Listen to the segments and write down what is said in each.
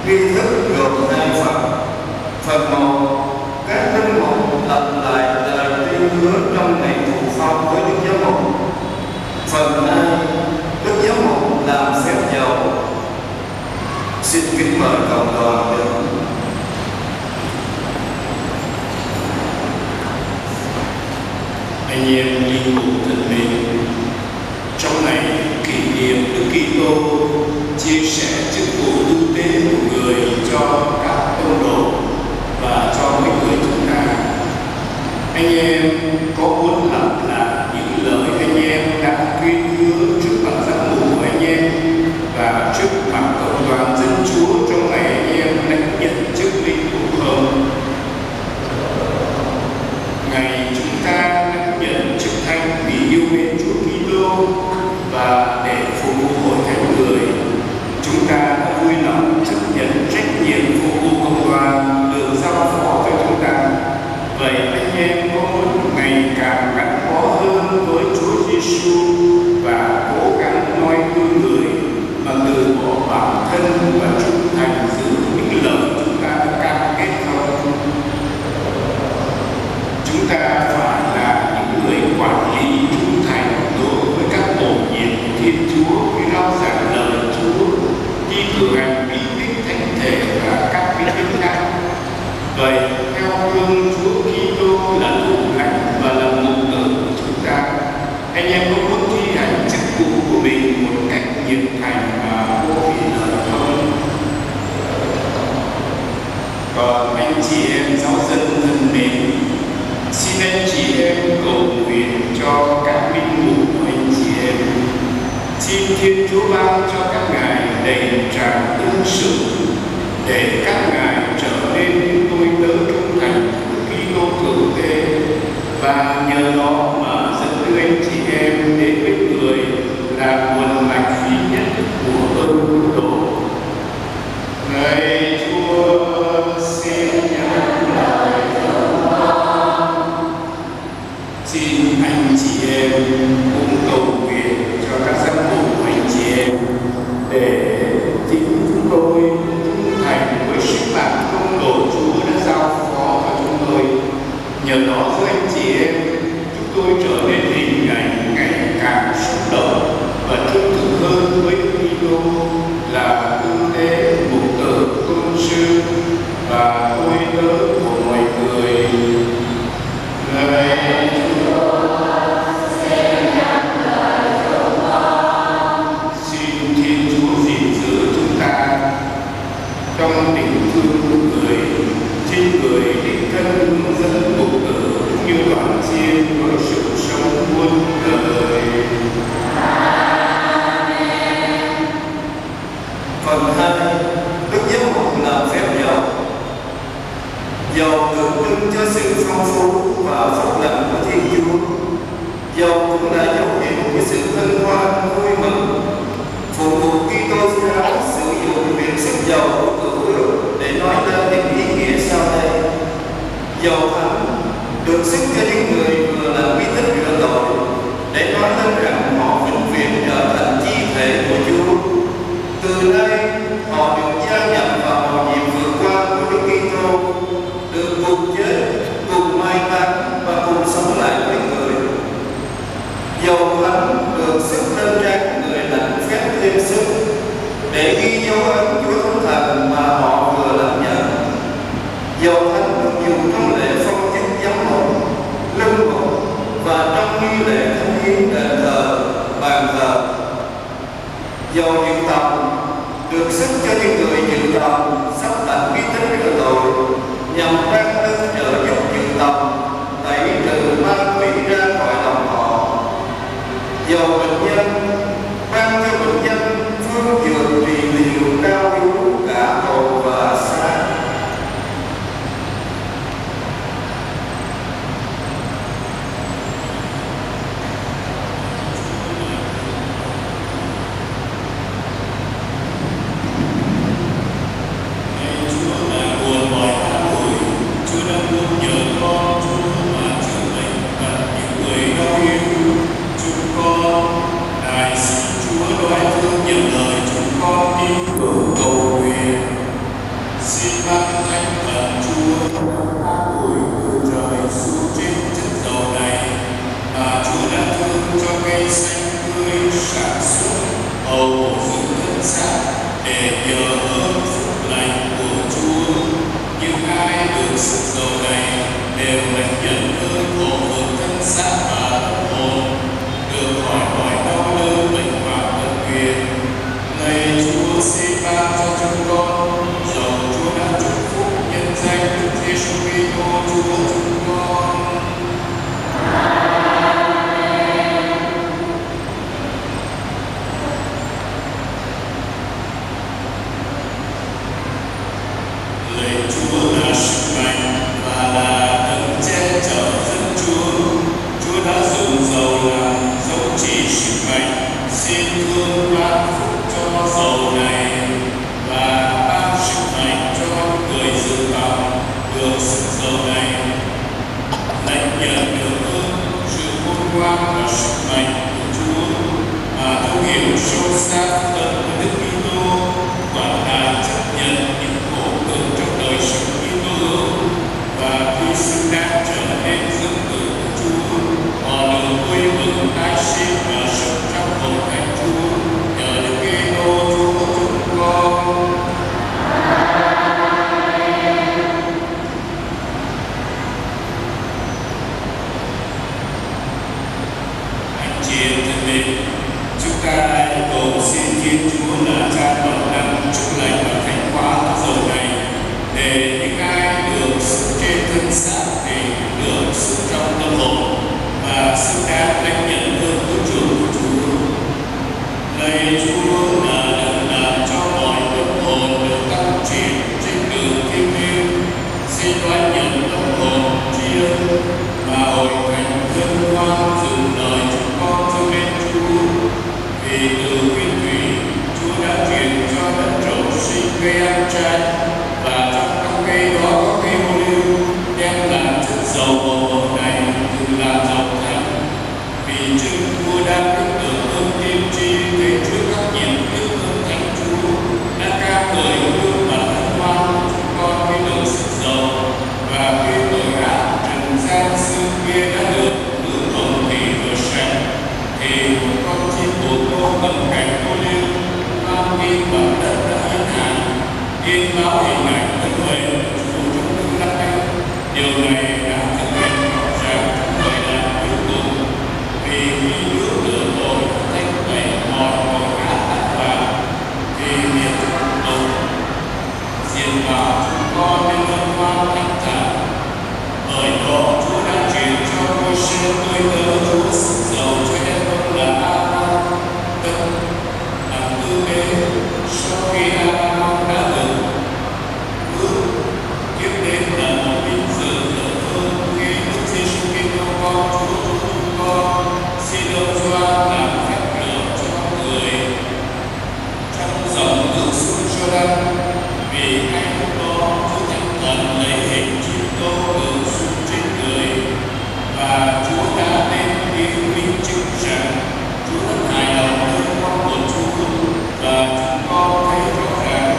Nghi thức gồm hai phần. Phần một, các linh mục lặp lại lời tuyên hứa trong ngày thụ phong với Đức Giám mục. Phần hai, Đức Giám mục làm phép dầu. Xin kính mời cộng đoàn được. Anh em linh mục thân mến, trong ngày kỷ niệm Đức Kitô chia sẻ chức vụ tư tế của người cho các tông đồ và cho mỗi người chúng ta, anh em có muốn lặp lại những lời anh em đã tuyên hứa trước mặt giám mục của anh em và trước mặt cộng đoàn dân Chúa trong ngày anh em lãnh nhận chức linh mục không? Ngày chúng ta lãnh nhận chức thanh vì yêu mến Chúa Kitô và để phục vụ hội thánh người, chúng ta đã vui lòng chấp nhận trách nhiệm phục vụ cộng đoàn được giao phó cho chúng ta. Vậy anh em có muốn ngày càng gắn bó hơn với Chúa Giêsu và cố gắng noi gương người mà từ bỏ bản thân và trung thành giữ những lời chúng ta đã cam kết không? Chúng ta phải là những người quản lý trung thành đối với các mầu nhiệm của Thiên Chúa khi rao giảng lời Chúa, khi cử hành bí tích thánh thể và các bí tích khác. Vậy theo gương Chúa Kitô là thủ lãnh và là mục tử của chúng ta, anh em có muốn thi hành chức vụ của mình một cách nhiệt thành và vô vị lợi không? Còn anh chị em giáo dân thân mến, xin anh chị em cầu nguyện cho các linh mục của anh chị em. Xin Thiên Chúa ban cho các ngài đầy tràn ân sự để các ngài trở nên những tôi tớ trung thành của Kitô thượng tế, và nhờ đó mà dẫn đưa anh chị em đến với người là nguồn mạch duy nhất của ơn cứu độ. Lạy Chúa, xin nhận lời chúng con. Xin anh chị em cũng cầu nguyện cho các giám mục của anh chị em để chính chúng tôi trung thành với sứ mạng công đồ Chúa đã giao phó cho chúng tôi. Nhờ đó với anh chị em, chúng tôi trở nên hình ảnh ngày càng sống động và trung thực hơn với Kitô là tư tế, mục tử, tôn sư và tôi tớ của mọi người. Lạy Chúa, xin Thiên Chúa gìn giữ chúng ta trong tình thương của người, xin người đích thân hướng dẫn mục tử cũng như đoàn riêng với sự sống muôn đời. Amen. Phần 2, Đức Giám mục làm phép dầu. Dầu tượng trưng cho sự phong phú và phúc lành của Thiên Chúa. Dầu cũng là dấu hiệu của sự hân hoan vui mừng. Phục vụ Kitô giáo sử dụng việc sức dầu của cựu ước để nói lên những ý nghĩa sau đây. Dầu thánh được sức cho những người vừa làm bí tích rửa tội để nói lên rằng họ vĩnh viễn trở thành chi thể của Chúa. Từ nay họ được gia nhập vào mầu nhiệm vượt qua của Đức Kitô, được cùng chết, cùng mai táng và cùng sống lại với người. Dầu thánh được sức lên trán người lãnh phép thêm sức để ghi dấu ấn Chúa Thánh Thần mà họ vừa làm nhận. Dầu thánh được dùng trong lễ phong chức giám mục, linh mục và trong nghi lễ thánh hiến đền thờ, bàn thờ. Dầu dự tòng được sức cho những người dự tòng sắp đặt bí tích rửa tội nhằm ban ơn trợ giúp dự tòng tẩy trừ ma quỷ ra khỏi lòng họ. Dầu bệnh nhân ban cho bệnh nhân phương dược trị liệu đau yếu cả hồn và xác. in báo hình ảnh ân huệ của Chúa trong tương lai. Điều này đã thực hiện rõ ràng trong thời đại cuối cùng, vì khi nước lửa tội thanh tẩy mọi tội ác đã vào, thì nghiệp đầu diệt vào chúng con nên vân hoan thanh thản. Bởi đó Chúa đã truyền cho Môi-se tôi tớ Chúa sức giàu cho nhân dân là A-rôn tất làm tư tế. Sau khi A-rôn đã được ước tiếp đến là một vinh dự lớn hơn khi Đức Giêsu Kitô con Chúa của chúng con xin được doan làm phép lửa cho người trong dòng nước sông Giô-đanh. Vì ngay lúc đó Chúa Thánh Thần lấy hình chim tô ngự xuống trên người, và Chúa đã đến đi minh chứng rằng Chúa rất hài lòng với con của Chúa, và chúng con thấy rõ ràng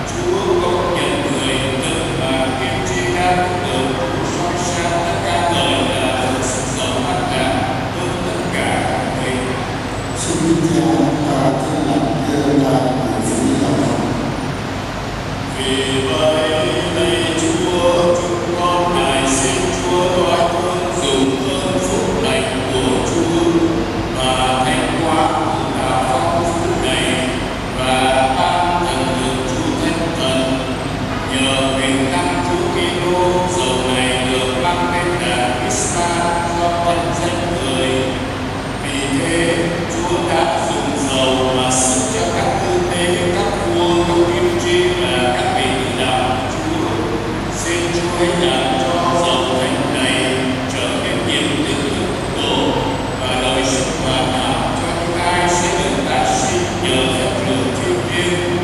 Chúa công nhận người từng mà tiên tri đã được Chúa soi sáng tất cả đời là được sức giàu an lạc hơn tất cả mình. Xin cha ta thân lành kêu ta người phụ lòng. Vì vậy lạy Chúa, chúng con nài xin Chúa toại thương dùng ơn phúc lành của Chúa và thánh hóa của đạo phong phú này, và ban thần lực Chúa Thánh Thần, nhờ bình năng Chúa Kitô dầu này được mang lên đàn Christa do thân danh người. Vì thế Chúa đã dùng dầu mà sức cho các tư tế, các vua, các tiên tri và các vị tử đạo của Chúa. Xin Chúa hãy làm cho dầu thánh này trở nên niềm tin thực độ và đời sống hoàn hảo cho những ai sẽ được tái sinh nhờ phép lửa thiêng liêng.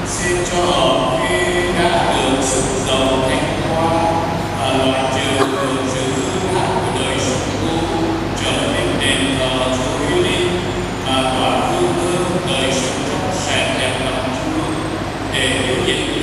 Xin cho họ khi đã được sức dầu thánh hóa và loại trừ được sự hư hại của đời sống cũ, trở nên đền thờ Chúa uy linh mà tỏa hương thơm đời sống trong sạch đẹp lòng Chúa, để biểu hiện